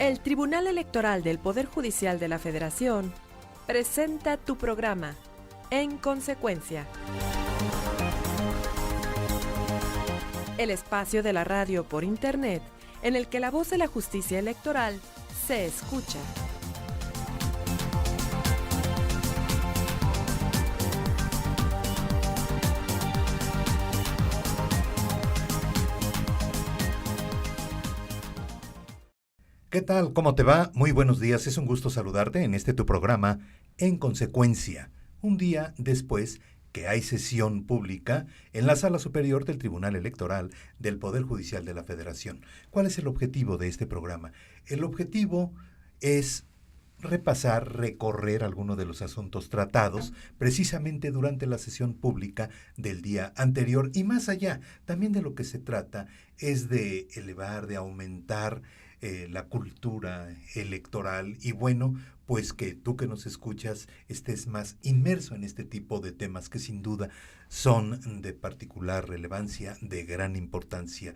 El Tribunal Electoral del Poder Judicial de la Federación presenta tu programa, En Consecuencia. El espacio de la radio por Internet en el que la voz de la justicia electoral se escucha. ¿Qué tal? ¿Cómo te va? Muy buenos días. Es un gusto saludarte en este tu programa, En Consecuencia, un día después que hay sesión pública en la Sala Superior del Tribunal Electoral del Poder Judicial de la Federación. ¿Cuál es el objetivo de este programa? El objetivo es repasar, recorrer algunos de los asuntos tratados precisamente durante la sesión pública del día anterior y más allá. También de lo que se trata es de elevar, de aumentar la cultura electoral y bueno, pues que tú que nos escuchas estés más inmerso en este tipo de temas que sin duda son de particular relevancia, de gran importancia.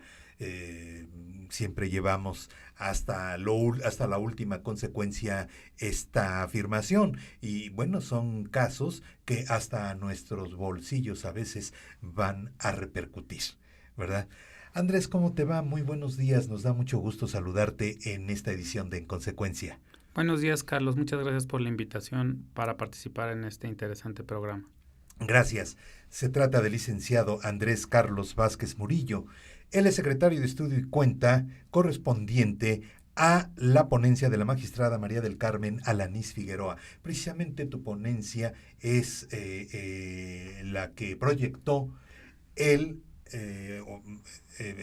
Siempre llevamos hasta la última consecuencia esta afirmación y bueno, son casos que hasta nuestros bolsillos a veces van a repercutir, ¿verdad? Andrés, ¿cómo te va? Muy buenos días, nos da mucho gusto saludarte en esta edición de En Consecuencia. Buenos días, Carlos, muchas gracias por la invitación para participar en este interesante programa. Gracias. Se trata del licenciado Andrés Carlos Vázquez Murillo. Él es secretario de Estudio y Cuenta correspondiente a la ponencia de la magistrada María del Carmen Alanís Figueroa. Precisamente tu ponencia es la que proyectó el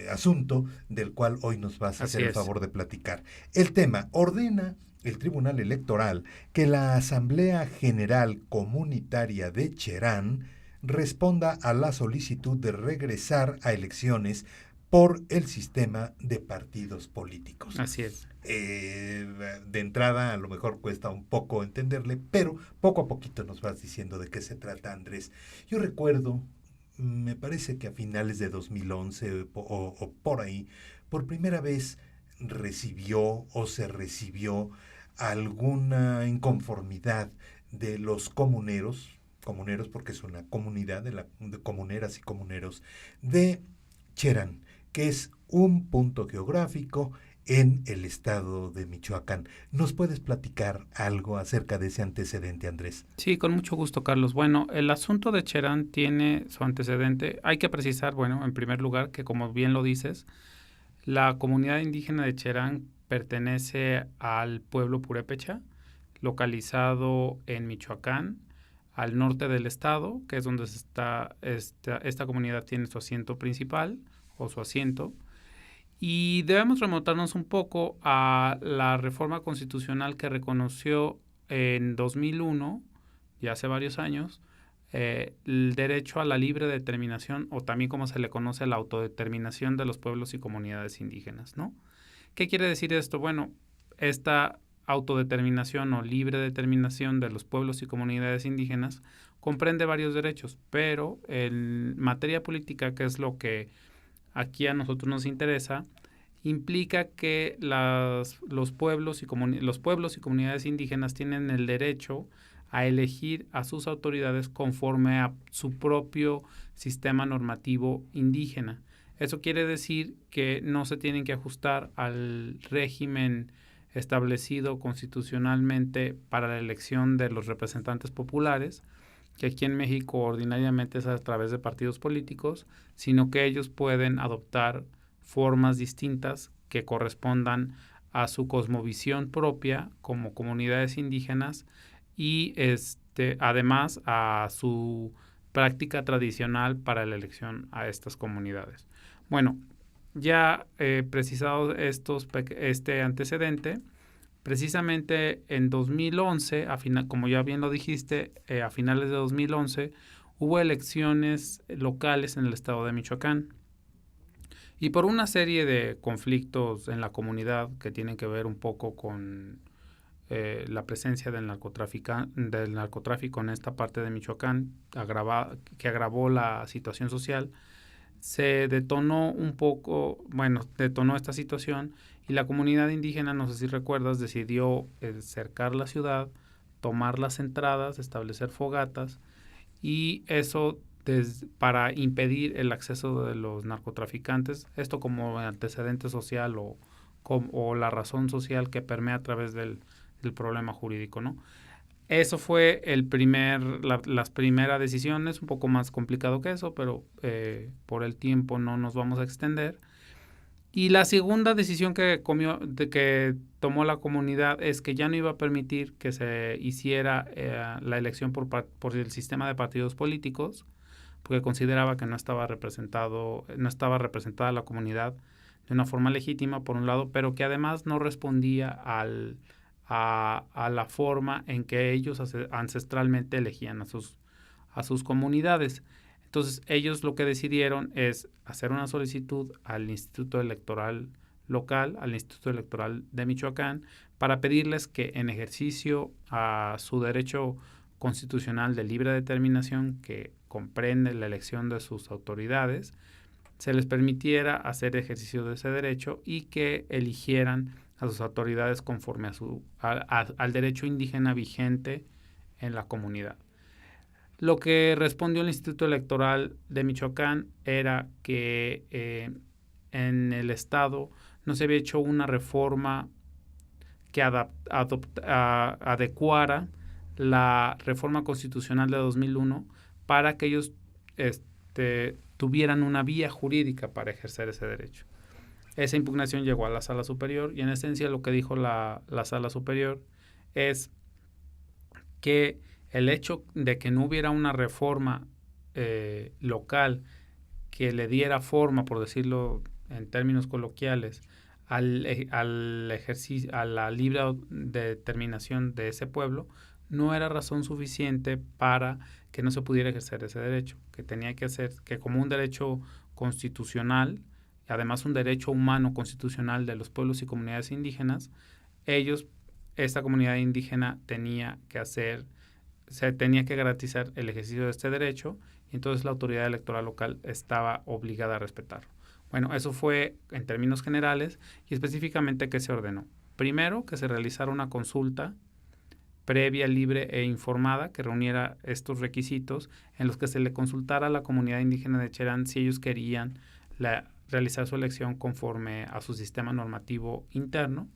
asunto del cual hoy nos vas a hacer el favor de platicar. El tema: ordena el Tribunal Electoral que la Asamblea General Comunitaria de Cherán responda a la solicitud de regresar a elecciones por el sistema de partidos políticos. Así es. De entrada a lo mejor cuesta un poco entenderle, pero poco a poquito nos vas diciendo de qué se trata, Andrés. Yo recuerdo, me parece que a finales de 2011 o por ahí, por primera vez se recibió alguna inconformidad de los comuneros porque es una comunidad de comuneras y comuneros de Cherán, que es un punto geográfico en el estado de Michoacán. ¿Nos puedes platicar algo acerca de ese antecedente, Andrés? Sí, con mucho gusto, Carlos. Bueno, el asunto de Cherán tiene su antecedente. Hay que precisar, bueno, en primer lugar, que como bien lo dices, la comunidad indígena de Cherán pertenece al pueblo purépecha, localizado en Michoacán, al norte del estado, que es donde esta comunidad tiene su asiento principal o su asiento. Y debemos remontarnos un poco a la reforma constitucional que reconoció en 2001, ya hace varios años, el derecho a la libre determinación, o también como se le conoce la autodeterminación de los pueblos y comunidades indígenas, ¿no? ¿Qué quiere decir esto? Bueno, esta autodeterminación o libre determinación de los pueblos y comunidades indígenas comprende varios derechos, pero en materia política, que es lo que aquí a nosotros nos interesa, implica que los pueblos y comunidades indígenas tienen el derecho a elegir a sus autoridades conforme a su propio sistema normativo indígena. Eso quiere decir que no se tienen que ajustar al régimen establecido constitucionalmente para la elección de los representantes populares, que aquí en México ordinariamente es a través de partidos políticos, sino que ellos pueden adoptar formas distintas que correspondan a su cosmovisión propia como comunidades indígenas y además a su práctica tradicional para la elección a estas comunidades. Bueno, ya precisado este antecedente, precisamente en 2011, como ya bien lo dijiste, a finales de 2011, hubo elecciones locales en el estado de Michoacán. Y por una serie de conflictos en la comunidad que tienen que ver un poco con la presencia del narcotráfico en esta parte de Michoacán, que agravó la situación social, detonó esta situación y la comunidad indígena, no sé si recuerdas, decidió cercar la ciudad, tomar las entradas, establecer fogatas, y eso para impedir el acceso de los narcotraficantes, esto como antecedente social o la razón social que permea a través del problema jurídico, ¿no? Eso fue las primeras decisiones, un poco más complicado que eso, pero por el tiempo no nos vamos a extender. Y la segunda decisión que tomó la comunidad es que ya no iba a permitir que se hiciera la elección por el sistema de partidos políticos, porque consideraba que no estaba representada la comunidad de una forma legítima, por un lado, pero que además no respondía a la forma en que ellos ancestralmente elegían a sus comunidades. Entonces, ellos lo que decidieron es hacer una solicitud al Instituto Electoral local, al Instituto Electoral de Michoacán, para pedirles que en ejercicio a su derecho constitucional de libre determinación, que comprende la elección de sus autoridades, se les permitiera hacer ejercicio de ese derecho y que eligieran a sus autoridades conforme al derecho indígena vigente en la comunidad. Lo que respondió el Instituto Electoral de Michoacán era que en el estado no se había hecho una reforma que adecuara la reforma constitucional de 2001 para que ellos tuvieran una vía jurídica para ejercer ese derecho. Esa impugnación llegó a la Sala Superior y en esencia lo que dijo la Sala Superior es que el hecho de que no hubiera una reforma local que le diera forma, por decirlo en términos coloquiales, al ejercicio, a la libre determinación de ese pueblo, no era razón suficiente para que no se pudiera ejercer ese derecho, que tenía que ser, que como un derecho constitucional, además un derecho humano constitucional de los pueblos y comunidades indígenas, esta comunidad indígena se tenía que garantizar el ejercicio de este derecho, y entonces la autoridad electoral local estaba obligada a respetarlo. Bueno, eso fue en términos generales, y específicamente ¿qué se ordenó? Primero, que se realizara una consulta previa, libre e informada que reuniera estos requisitos en los que se le consultara a la comunidad indígena de Cherán si ellos querían realizar su elección conforme a su sistema normativo interno.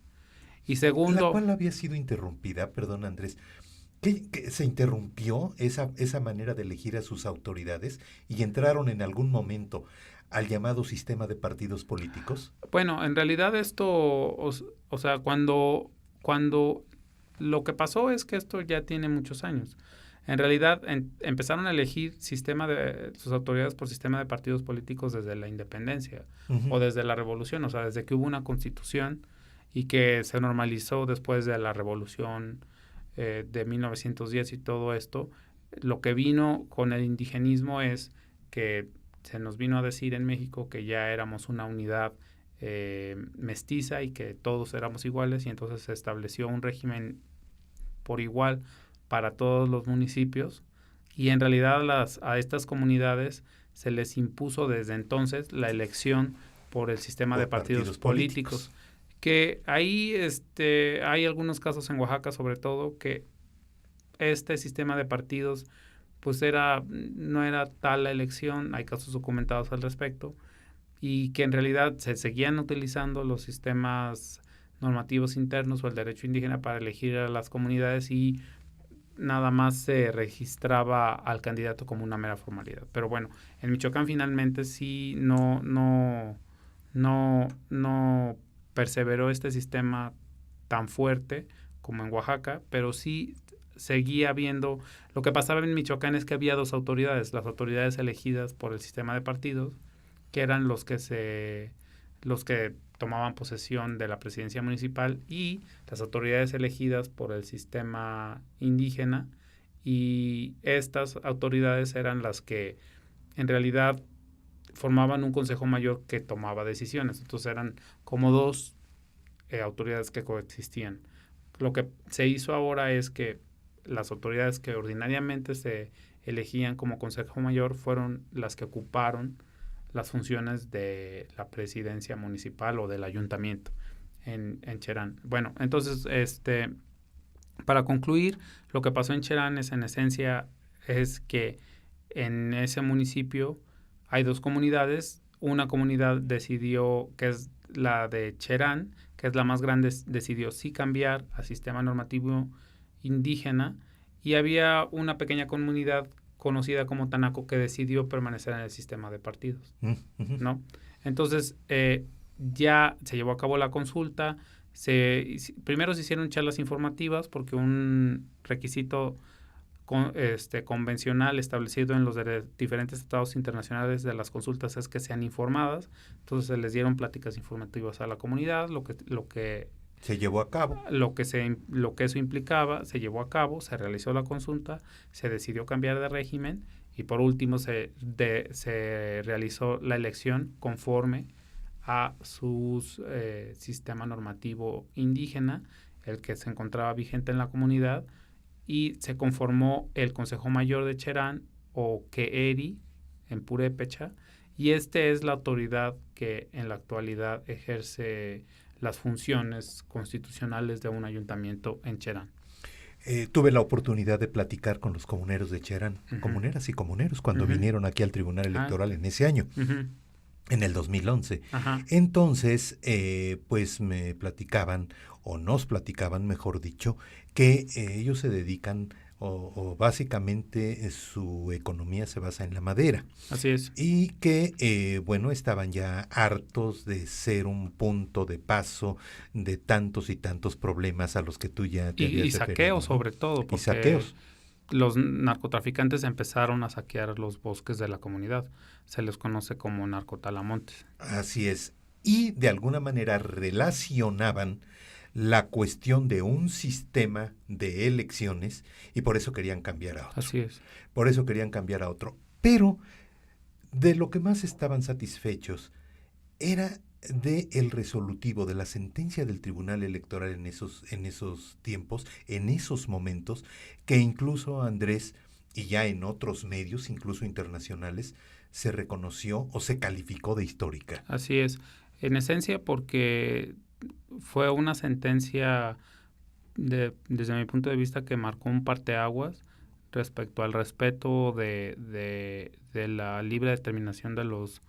Y segundo... La cual había sido interrumpida, perdón Andrés, ¿que se interrumpió esa manera de elegir a sus autoridades y entraron en algún momento al llamado sistema de partidos políticos? Bueno, en realidad esto, o sea, cuando lo que pasó es que esto ya tiene muchos años. En realidad empezaron a elegir sus autoridades por sistema de partidos políticos desde la independencia o desde la revolución, o sea, desde que hubo una constitución y que se normalizó después de la revolución de 1910 y todo esto. Lo que vino con el indigenismo es que se nos vino a decir en México que ya éramos una unidad mestiza y que todos éramos iguales, y entonces se estableció un régimen por igual para todos los municipios, y en realidad a estas comunidades se les impuso desde entonces la elección por el sistema de partidos políticos. Que ahí hay algunos casos en Oaxaca, sobre todo, que este sistema de partidos pues no era tal la elección, hay casos documentados al respecto, y que en realidad se seguían utilizando los sistemas normativos internos o el derecho indígena para elegir a las comunidades, y nada más se registraba al candidato como una mera formalidad. Pero bueno, en Michoacán finalmente sí no perseveró este sistema tan fuerte como en Oaxaca, pero sí seguía habiendo. Lo que pasaba en Michoacán es que había dos autoridades, las autoridades elegidas por el sistema de partidos, que eran los que tomaban posesión de la presidencia municipal, y las autoridades elegidas por el sistema indígena, y estas autoridades eran las que en realidad formaban un consejo mayor que tomaba decisiones. Entonces eran como dos autoridades que coexistían. Lo que se hizo ahora es que las autoridades que ordinariamente se elegían como consejo mayor fueron las que ocuparon las funciones de la presidencia municipal o del ayuntamiento. en Cherán. Bueno, entonces, para concluir, lo que pasó en Cherán en esencia es que en ese municipio hay dos comunidades. Una comunidad decidió, que es la de Cherán, que es la más grande, decidió sí cambiar al sistema normativo indígena, y había una pequeña comunidad conocida como Tanaco que decidió permanecer en el sistema de partidos, ¿no? Entonces, ya se llevó a cabo la consulta. Primero se hicieron charlas informativas porque un requisito convencional establecido en los diferentes tratados internacionales de las consultas es que sean informadas. Entonces se les dieron pláticas informativas a la comunidad, lo que se llevó a cabo. Lo que eso implicaba, se llevó a cabo, se realizó la consulta, se decidió cambiar de régimen y por último se realizó la elección conforme a su sistema normativo indígena, el que se encontraba vigente en la comunidad, y se conformó el Consejo Mayor de Cherán, o Keeri, en purépecha, y es la autoridad que en la actualidad ejerce las funciones constitucionales de un ayuntamiento en Cherán. Tuve la oportunidad de platicar con los comuneros de Cherán, comuneras y comuneros, cuando vinieron aquí al Tribunal Electoral en ese año. En el 2011. Entonces, pues me platicaban, o nos platicaban, mejor dicho, que ellos se dedican, o básicamente su economía se basa en la madera. Así es. Y que, bueno, estaban ya hartos de ser un punto de paso de tantos y tantos problemas a los que tú ya te habías referido. Y saqueos, ¿no? Sobre todo. Y saqueos. Los narcotraficantes empezaron a saquear los bosques de la comunidad. Se les conoce como narcotalamontes. Así es. Y de alguna manera relacionaban la cuestión de un sistema de elecciones y por eso querían cambiar a otro. Así es. Por eso querían cambiar a otro. Pero de lo que más estaban satisfechos era de el resolutivo, de la sentencia del Tribunal Electoral en esos tiempos, en esos momentos, que incluso Andrés, y ya en otros medios, incluso internacionales, se reconoció o se calificó de histórica. Así es. En esencia porque fue una sentencia, desde mi punto de vista, que marcó un parteaguas respecto al respeto de la libre determinación de los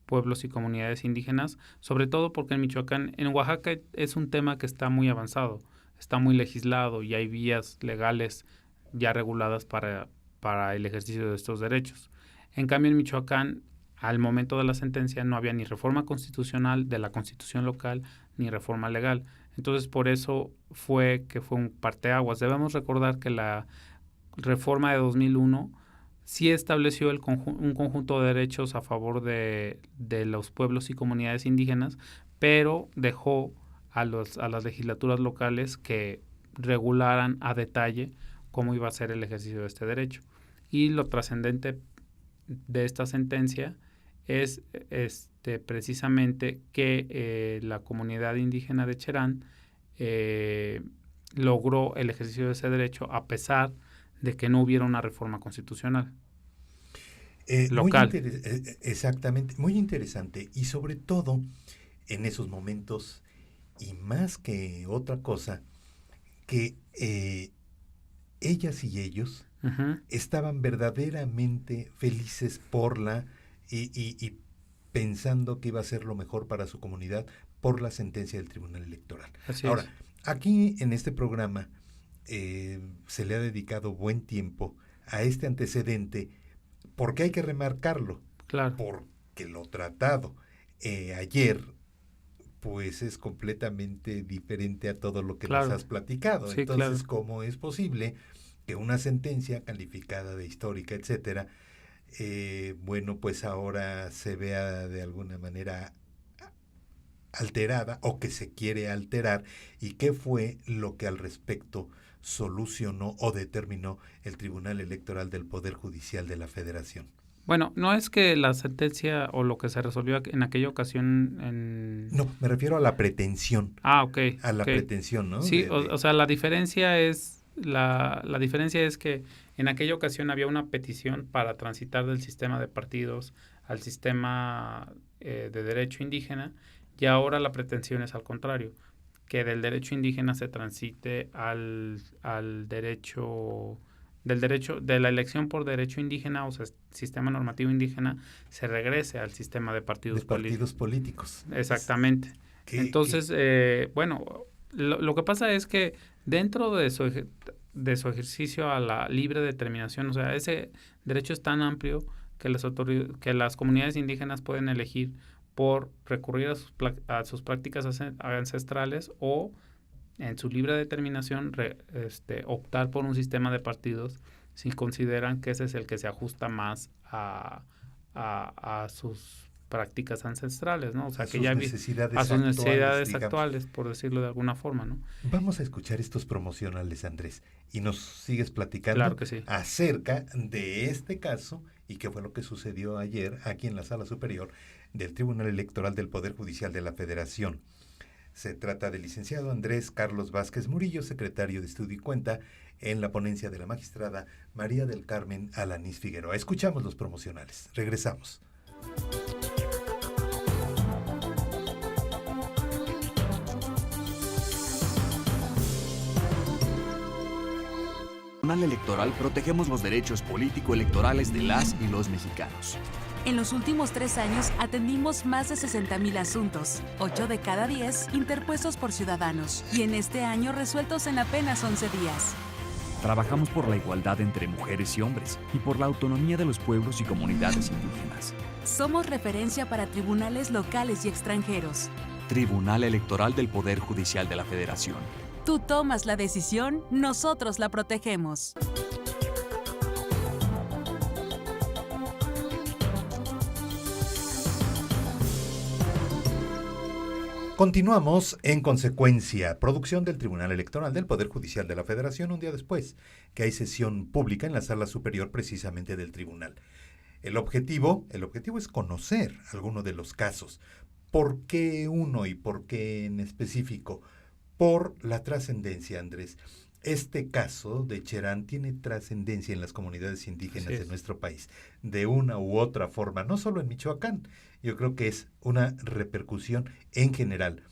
pueblos y comunidades indígenas, sobre todo porque en Oaxaca es un tema que está muy avanzado, está muy legislado y hay vías legales ya reguladas para el ejercicio de estos derechos. En cambio, en Michoacán, al momento de la sentencia, no había ni reforma constitucional de la Constitución local ni reforma legal. Entonces, por eso fue un parteaguas. Debemos recordar que la reforma de 2001 sí estableció un conjunto de derechos a favor de los pueblos y comunidades indígenas, pero dejó a las legislaturas locales que regularan a detalle cómo iba a ser el ejercicio de este derecho. Y lo trascendente de esta sentencia es precisamente que la comunidad indígena de Cherán logró el ejercicio de ese derecho a pesar de que no hubiera una reforma constitucional local. Exactamente, muy interesante. Y sobre todo, en esos momentos, y más que otra cosa, que ellas y ellos estaban verdaderamente felices y pensando que iba a ser lo mejor para su comunidad por la sentencia del Tribunal Electoral. Ahora, aquí en este programa se le ha dedicado buen tiempo a este antecedente, porque hay que remarcarlo. Claro. Porque lo tratado ayer, pues es completamente diferente a todo lo que nos has platicado. Sí, entonces, ¿cómo es posible que una sentencia calificada de histórica, etcétera, bueno, pues ahora se vea de alguna manera alterada o que se quiere alterar? ¿Y qué fue lo que al respecto solucionó o determinó el Tribunal Electoral del Poder Judicial de la Federación? Bueno, no es que la sentencia o lo que se resolvió en aquella ocasión No, me refiero a la pretensión. Ok. A la pretensión, ¿no? Sí, o sea, la diferencia es la diferencia es que en aquella ocasión había una petición para transitar del sistema de partidos al sistema de derecho indígena, y ahora la pretensión es al contrario. que del derecho indígena se transite al derecho, de la elección por derecho indígena, o sea, sistema normativo indígena, se regrese al sistema de partidos políticos. Exactamente. Entonces, bueno, lo que pasa es que dentro de su ejercicio a la libre determinación, o sea, ese derecho es tan amplio que las comunidades indígenas pueden elegir por recurrir a sus prácticas ancestrales o en su libre determinación optar por un sistema de partidos si consideran que ese es el que se ajusta más a sus prácticas ancestrales, ¿no? O sea, a sus necesidades actuales, por decirlo de alguna forma, ¿no? Vamos a escuchar estos promocionales, Andrés, y nos sigues platicando claro que sí. acerca de este caso y qué fue lo que sucedió ayer aquí en la Sala Superior del Tribunal Electoral del Poder Judicial de la Federación. Se trata del licenciado Andrés Carlos Vázquez Murillo, secretario de Estudio y Cuenta, en la ponencia de la magistrada María del Carmen Alanís Figueroa. Escuchamos los promocionales. Regresamos. En el Tribunal Electoral protegemos los derechos político-electorales de las y los mexicanos. En los últimos 3 años atendimos más de 60,000 asuntos, 8 de cada 10 interpuestos por ciudadanos, y en este año resueltos en apenas 11 días. Trabajamos por la igualdad entre mujeres y hombres y por la autonomía de los pueblos y comunidades indígenas. Somos referencia para tribunales locales y extranjeros. Tribunal Electoral del Poder Judicial de la Federación. Tú tomas la decisión, nosotros la protegemos. Continuamos en consecuencia, producción del Tribunal Electoral del Poder Judicial de la Federación un día después, que hay sesión pública en la Sala Superior precisamente del Tribunal. El objetivo es conocer alguno de los casos. ¿Por qué uno y por qué en específico? Por la trascendencia, Andrés. Este caso de Cherán tiene trascendencia en las comunidades indígenas de nuestro país, de una u otra forma, no solo en Michoacán. Yo creo que es una repercusión en general.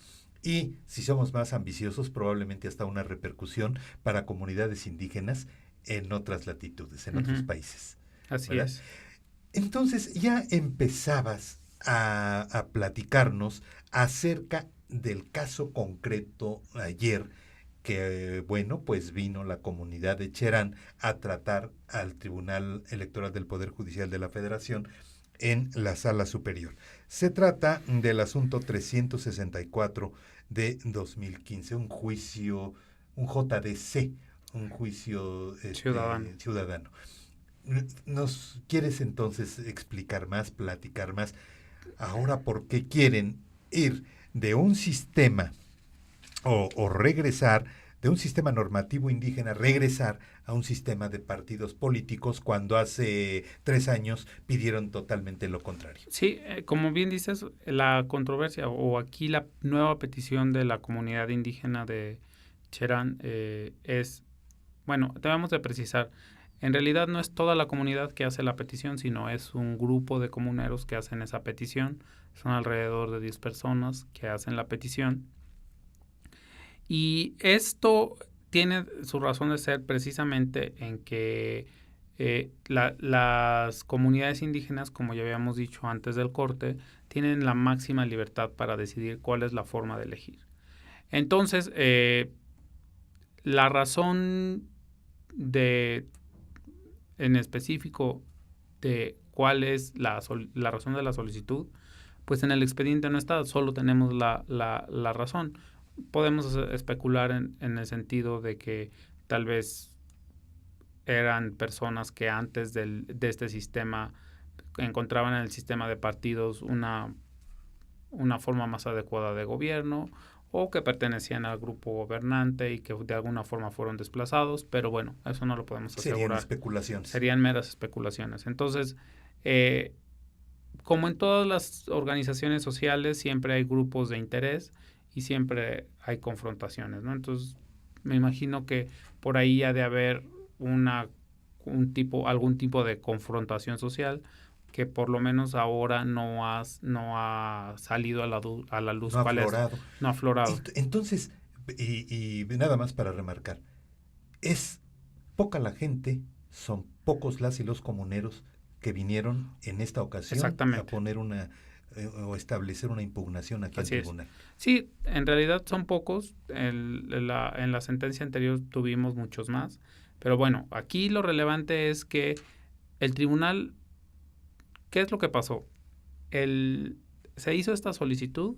Y si somos más ambiciosos, probablemente hasta una repercusión para comunidades indígenas en otras latitudes, en otros países. Así ¿verdad? es. Entonces ya empezabas a platicarnos acerca del caso concreto ayer, que bueno, pues vino la comunidad de Cherán a tratar al Tribunal Electoral del Poder Judicial de la Federación en la Sala Superior. Se trata del asunto 364 de 2015, un juicio, un JDC, un juicio ciudadano. ¿Nos quieres entonces explicar más, platicar más? Ahora, ¿por qué quieren ir de un sistema o regresar de un sistema normativo indígena, regresar a un sistema de partidos políticos cuando hace 3 años pidieron totalmente lo contrario? Sí, como bien dices, la controversia o aquí la nueva petición de la comunidad indígena de Cherán es, bueno, debemos de precisar, en realidad no es toda la comunidad que hace la petición, sino es un grupo de comuneros que hacen esa petición. Son alrededor de 10 personas que hacen la petición. Y esto tiene su razón de ser precisamente en que las comunidades indígenas, como ya habíamos dicho antes del corte, tienen la máxima libertad para decidir cuál es la forma de elegir. Entonces, la razón en específico de cuál es la razón de la solicitud, pues en el expediente no está, solo tenemos la razón. Podemos especular en el sentido de que tal vez eran personas que antes de este sistema encontraban en el sistema de partidos una forma más adecuada de gobierno, o que pertenecían al grupo gobernante y que de alguna forma fueron desplazados, pero bueno, eso no lo podemos asegurar. Serían especulaciones. Serían meras especulaciones. Entonces, como en todas las organizaciones sociales, siempre hay grupos de interés y siempre hay confrontaciones, ¿no? Entonces, me imagino que por ahí ha de haber algún tipo de confrontación social que por lo menos ahora no ha salido a la luz. No ha aflorado. No ha aflorado. Entonces, Y nada más para remarcar, es poca la gente, son pocos las y los comuneros que vinieron en esta ocasión Exactamente. a poner o establecer una impugnación aquí al Así es. tribunal. Sí, en realidad son pocos. En la sentencia anterior tuvimos muchos más. Pero bueno, aquí lo relevante es que el tribunal, ¿qué es lo que pasó? Se hizo esta solicitud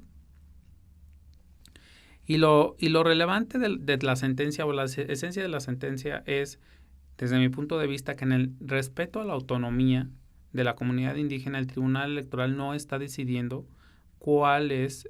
y lo relevante de la sentencia o la esencia de la sentencia es, desde mi punto de vista, que en el respeto a la autonomía de la comunidad indígena, el Tribunal Electoral no está decidiendo cuál es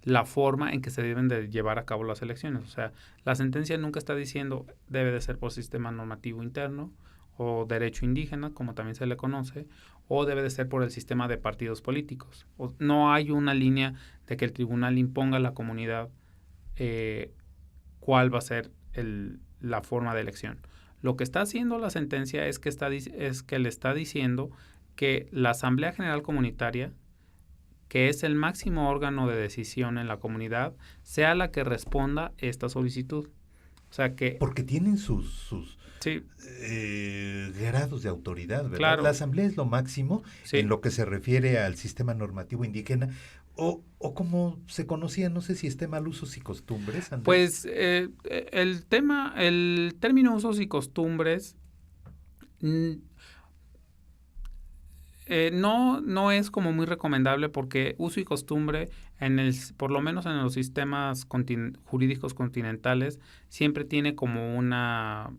la forma en que se deben de llevar a cabo las elecciones. O sea, la sentencia nunca está diciendo debe de ser por sistema normativo interno o derecho indígena, como también se le conoce, o debe de ser por el sistema de partidos políticos. No hay una línea de que el tribunal imponga a la comunidad cuál va a ser la forma de elección. Lo que está haciendo la sentencia es que le está diciendo que la Asamblea General Comunitaria, que es el máximo órgano de decisión en la comunidad, sea la que responda esta solicitud. O sea que... Porque tienen sus sí, grados de autoridad, ¿verdad? Claro. La Asamblea es lo máximo sí. en lo que se refiere al sistema normativo indígena, o como se conocía, no sé si esté mal, usos y costumbres, Andrés. Pues el término usos y costumbres no es como muy recomendable, porque uso y costumbre, por lo menos en los sistemas jurídicos continentales, siempre tiene como una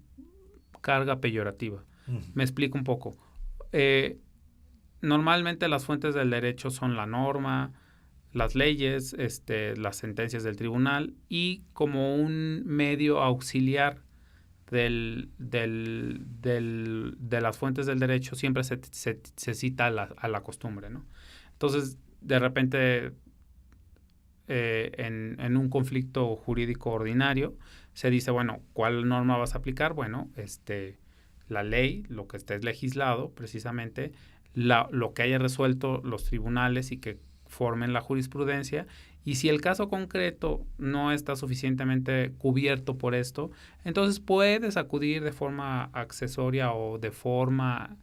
carga peyorativa. Me explico un poco. Normalmente las fuentes del derecho son la norma, las leyes, las sentencias del tribunal, y como un medio auxiliar de las fuentes del derecho siempre se cita a la costumbre, ¿no? Entonces, de repente, en un conflicto jurídico ordinario, se dice, bueno, ¿cuál norma vas a aplicar? Bueno, la ley, lo que esté legislado, precisamente, lo que haya resuelto los tribunales y que formen la jurisprudencia. Y si el caso concreto no está suficientemente cubierto por esto, entonces puedes acudir de forma accesoria o de forma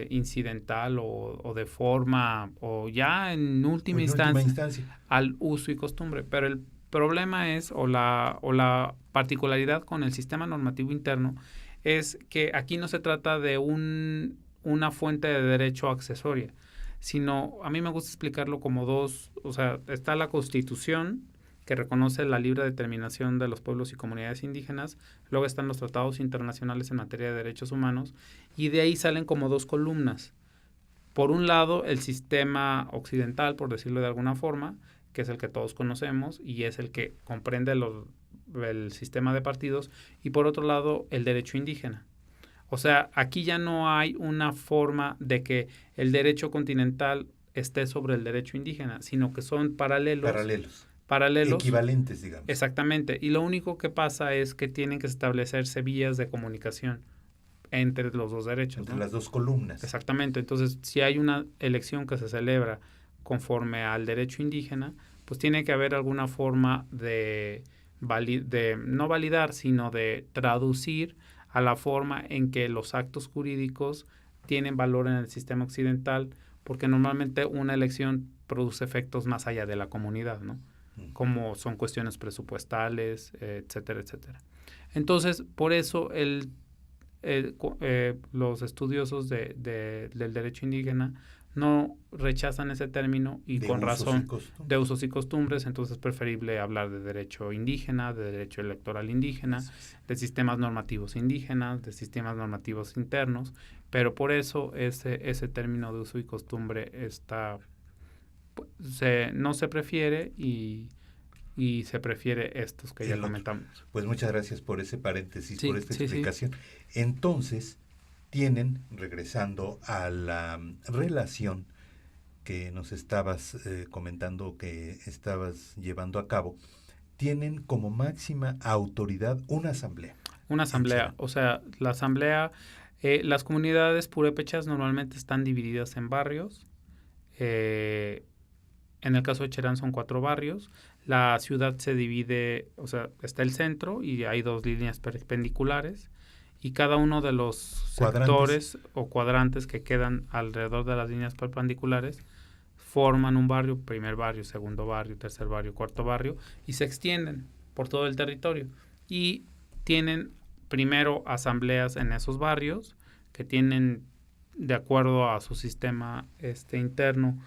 incidental o de forma, o ya en última instancia al uso y costumbre. Pero el problema es, o la particularidad con el sistema normativo interno, es que aquí no se trata de una fuente de derecho accesoria, sino, a mí me gusta explicarlo como dos. O sea, está la Constitución, que reconoce la libre determinación de los pueblos y comunidades indígenas, luego están los tratados internacionales en materia de derechos humanos, y de ahí salen como dos columnas. Por un lado, el sistema occidental, por decirlo de alguna forma, que es el que todos conocemos y es el que comprende el sistema de partidos, y por otro lado, el derecho indígena. O sea, aquí ya no hay una forma de que el derecho continental esté sobre el derecho indígena, sino que son paralelos. Equivalentes, digamos. Exactamente. Y lo único que pasa es que tienen que establecerse vías de comunicación entre los dos derechos, entre ¿no? las dos columnas. Exactamente. Entonces, si hay una elección que se celebra conforme al derecho indígena, pues tiene que haber alguna forma de no validar, sino de traducir a la forma en que los actos jurídicos tienen valor en el sistema occidental, porque normalmente una elección produce efectos más allá de la comunidad, ¿no? Como son cuestiones presupuestales, etcétera, etcétera. Entonces, por eso los estudiosos del derecho indígena no rechazan ese término, y con razón, de usos y costumbres. Entonces es preferible hablar de derecho indígena, de derecho electoral indígena, de sistemas normativos indígenas, de sistemas normativos internos, pero por eso ese término de uso y costumbre no se prefiere, y se prefiere estos que ya comentamos. Pues muchas gracias por ese paréntesis, por esta explicación. Sí. Entonces, regresando a la relación que nos estabas comentando que estabas llevando a cabo, tienen como máxima autoridad una asamblea. Una asamblea, o sea, la asamblea, las comunidades purépechas normalmente están divididas en barrios. En En el caso de Cherán son 4 barrios. La ciudad se divide, o sea, está el centro y hay 2 líneas perpendiculares. Y cada uno de los sectores o cuadrantes que quedan alrededor de las líneas perpendiculares forman un barrio, primer barrio, segundo barrio, tercer barrio, cuarto barrio, y se extienden por todo el territorio. Y tienen primero asambleas en esos barrios que tienen, de acuerdo a su sistema interno,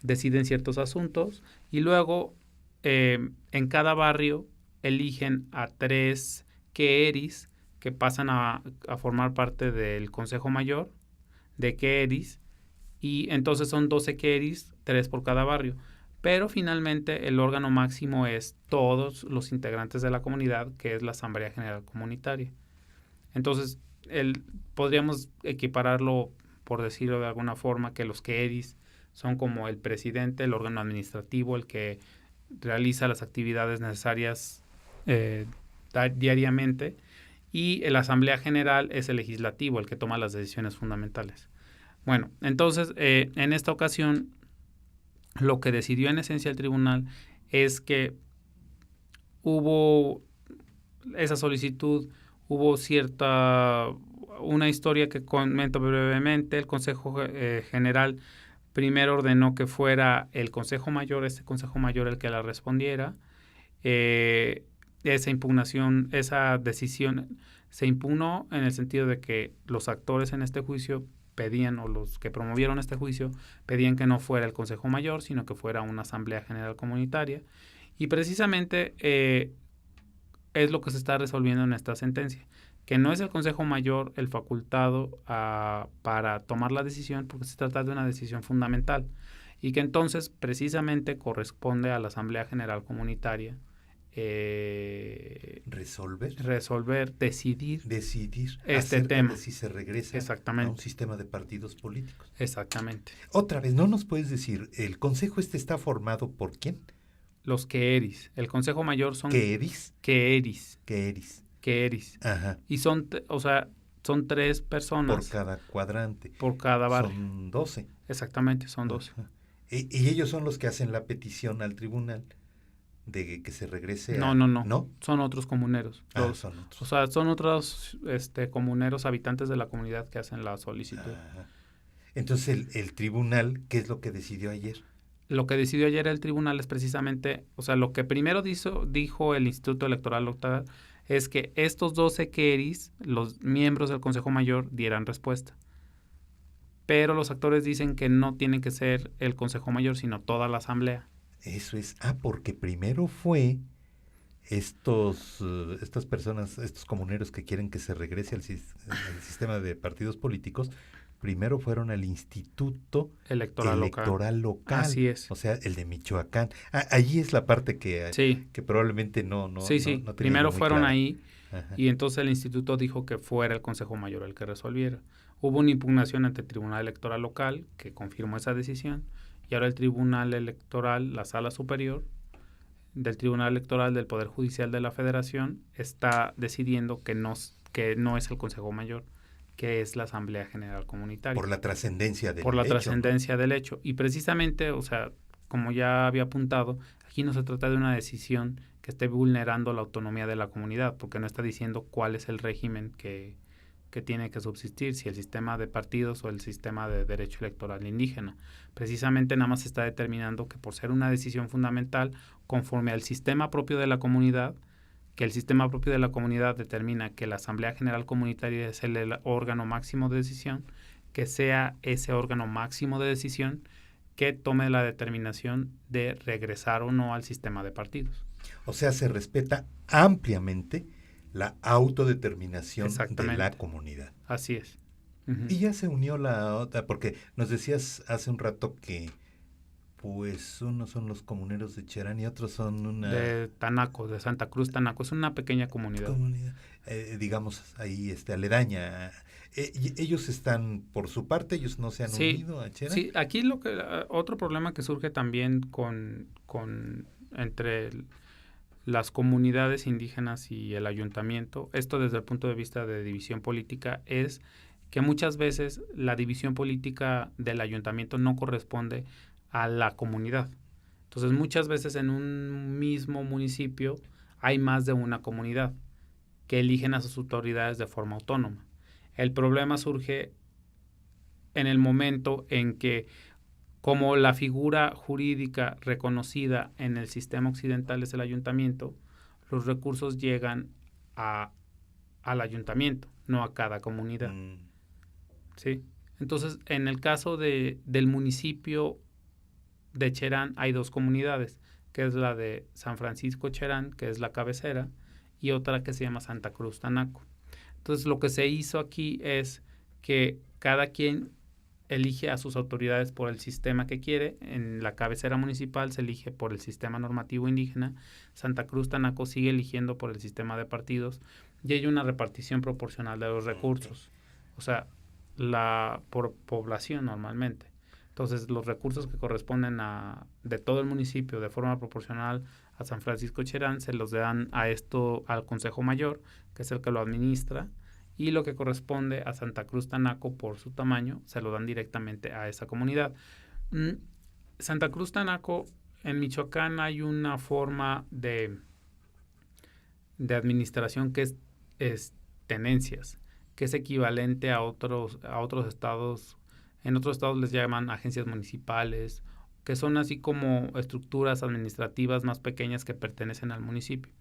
deciden ciertos asuntos, y luego en cada barrio eligen a 3 queeris que pasan a formar parte del Consejo Mayor de queeris, y entonces son 12 queeris, 3 por cada barrio. Pero finalmente el órgano máximo es todos los integrantes de la comunidad, que es la Asamblea General Comunitaria. Entonces, podríamos equipararlo, por decirlo de alguna forma, que los queeris son como el presidente, el órgano administrativo, el que realiza las actividades necesarias diariamente, y la Asamblea General es el legislativo, el que toma las decisiones fundamentales. Bueno, entonces, en esta ocasión, lo que decidió en esencia el tribunal es que hubo esa solicitud, hubo una historia que comento brevemente. El Consejo General primero ordenó que fuera el Consejo Mayor, Consejo Mayor el que la respondiera. Esa impugnación, esa decisión se impugnó en el sentido de que los actores en este juicio pedían, o los que promovieron este juicio, pedían que no fuera el Consejo Mayor, sino que fuera una Asamblea General Comunitaria. Y precisamente es lo que se está resolviendo en esta sentencia, que no es el Consejo Mayor el facultado para tomar la decisión, porque se trata de una decisión fundamental, y que entonces precisamente corresponde a la Asamblea General Comunitaria resolver, decidir este tema. Si se regresa exactamente a un sistema de partidos políticos. Exactamente. Otra vez, ¿no nos puedes decir, el consejo está formado por quién? Los queeris. El Consejo Mayor son... ¿Queeris? Queeris. Ajá. Y son 3 personas. Por cada cuadrante. Por cada barrio. Son 12. Exactamente, son 12. Ajá. Y ellos son los que hacen la petición al tribunal de que se regrese No. Son otros comuneros. Son otros. O sea, son otros comuneros habitantes de la comunidad que hacen la solicitud. Ajá. Entonces, el tribunal, ¿qué es lo que decidió ayer? Lo que decidió ayer el tribunal es precisamente, o sea, lo que primero dijo el Instituto Electoral Local es que estos 12 queeris, los miembros del Consejo Mayor, dieran respuesta. Pero los actores dicen que no tiene que ser el Consejo Mayor, sino toda la Asamblea. Eso es, porque primero fue estas personas, estos comuneros que quieren que se regrese al sistema de partidos políticos, primero fueron al Instituto Electoral Local. Así es. O sea, el de Michoacán. Allí es la parte que probablemente no primero fueron clara. ahí. Ajá. Y entonces el instituto dijo que fuera el Consejo Mayor el que resolviera. Hubo una impugnación ante el Tribunal Electoral Local que confirmó esa decisión, y ahora el Tribunal Electoral, la Sala Superior del Tribunal Electoral del Poder Judicial de la Federación, está decidiendo que no es el Consejo Mayor, que es la Asamblea General Comunitaria. Por la trascendencia del hecho. Por la trascendencia del hecho. Y precisamente, o sea, como ya había apuntado, aquí no se trata de una decisión que esté vulnerando la autonomía de la comunidad, porque no está diciendo cuál es el régimen que tiene que subsistir, si el sistema de partidos o el sistema de derecho electoral indígena. Precisamente nada más se está determinando que por ser una decisión fundamental, conforme al sistema propio de la comunidad, que el sistema propio de la comunidad determina que la Asamblea General Comunitaria es el órgano máximo de decisión, que sea ese órgano máximo de decisión que tome la determinación de regresar o no al sistema de partidos. O sea, se respeta ampliamente la autodeterminación de la comunidad. Así es. Uh-huh. Y ya se unió la otra, porque nos decías hace un rato que pues unos son los comuneros de Cherán y otros son de Tanaco, de Santa Cruz Tanaco. Es una pequeña comunidad. Digamos ahí aledaña. Ellos están por su parte, ellos no se han unido a Cherán. Sí, aquí otro problema que surge también entre las comunidades indígenas y el ayuntamiento, esto desde el punto de vista de división política, es que muchas veces la división política del ayuntamiento no corresponde a la comunidad. Entonces, muchas veces en un mismo municipio hay más de una comunidad que eligen a sus autoridades de forma autónoma. El problema surge en el momento en que, como la figura jurídica reconocida en el sistema occidental es el ayuntamiento, los recursos llegan al ayuntamiento, no a cada comunidad. ¿Sí? Entonces, en el caso del municipio de Cherán hay 2 comunidades, que es la de San Francisco Cherán, que es la cabecera, y otra que se llama Santa Cruz Tanaco. Entonces, lo que se hizo aquí es que cada quien elige a sus autoridades por el sistema que quiere. En la cabecera municipal se elige por el sistema normativo indígena. Santa Cruz Tanaco sigue eligiendo por el sistema de partidos, y hay una repartición proporcional de los recursos. O sea, por población normalmente. Entonces, los recursos que corresponden de todo el municipio de forma proporcional a San Francisco Cherán se los dan al Consejo Mayor, que es el que lo administra, y lo que corresponde a Santa Cruz Tanaco por su tamaño se lo dan directamente a esa comunidad. Santa Cruz Tanaco, en Michoacán hay una forma de administración que es tenencias, que es equivalente a otros estados. En otros estados les llaman agencias municipales, que son así como estructuras administrativas más pequeñas que pertenecen al municipio.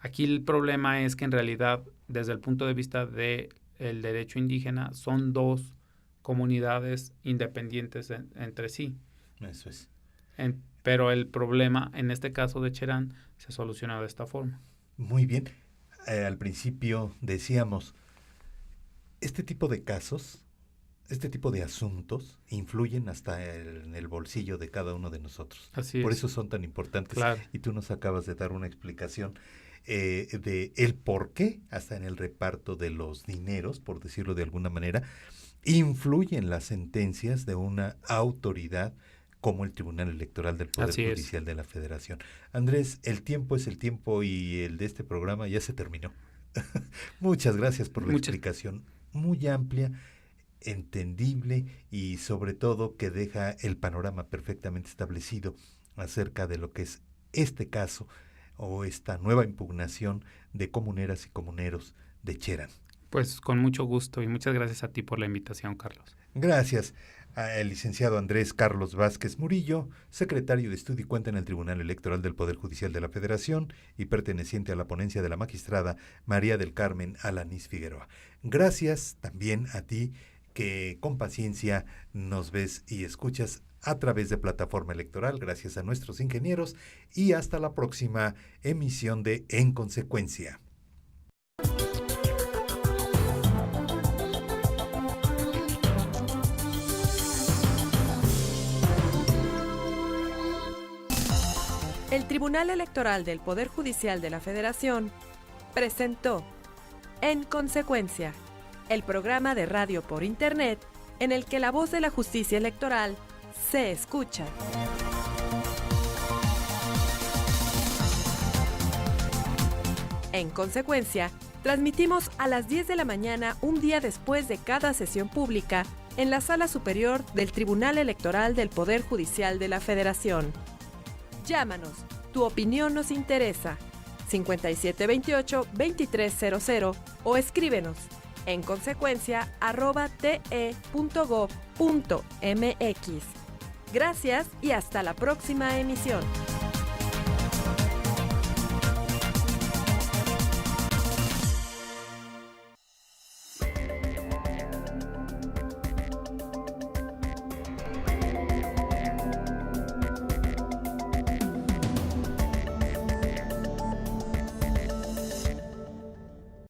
Aquí el problema es que en realidad, desde el punto de vista del derecho indígena, son 2 comunidades independientes entre sí. Eso es. Pero el problema, en este caso de Cherán, se soluciona de esta forma. Muy bien. Al principio decíamos, este tipo de casos, este tipo de asuntos influyen hasta en el bolsillo de cada uno de nosotros. Así Por es. eso son tan importantes. Claro. Y tú nos acabas de dar una explicación de el por qué, hasta en el reparto de los dineros, por decirlo de alguna manera, influyen las sentencias de una autoridad como el Tribunal Electoral del Poder Así Judicial de la Federación. Andrés, el tiempo es el tiempo y el de este programa ya se terminó. Muchas gracias por la explicación muy amplia, entendible y sobre todo que deja el panorama perfectamente establecido acerca de lo que es este caso o esta nueva impugnación de comuneras y comuneros de Cherán. Pues con mucho gusto y muchas gracias a ti por la invitación, Carlos. Gracias al licenciado Andrés Carlos Vázquez Murillo, secretario de Estudio y Cuenta en el Tribunal Electoral del Poder Judicial de la Federación y perteneciente a la ponencia de la magistrada María del Carmen Alanís Figueroa. Gracias también a ti que con paciencia nos ves y escuchas a través de plataforma electoral, gracias a nuestros ingenieros y hasta la próxima emisión de En Consecuencia. El Tribunal Electoral del Poder Judicial de la Federación presentó En Consecuencia, el programa de radio por Internet en el que la voz de la justicia electoral se escucha. En Consecuencia, transmitimos a las 10 de la mañana un día después de cada sesión pública en la Sala Superior del Tribunal Electoral del Poder Judicial de la Federación. Llámanos, tu opinión nos interesa. 5728-2300 o escríbenos en consecuencia@te.gov.mx. Gracias y hasta la próxima emisión.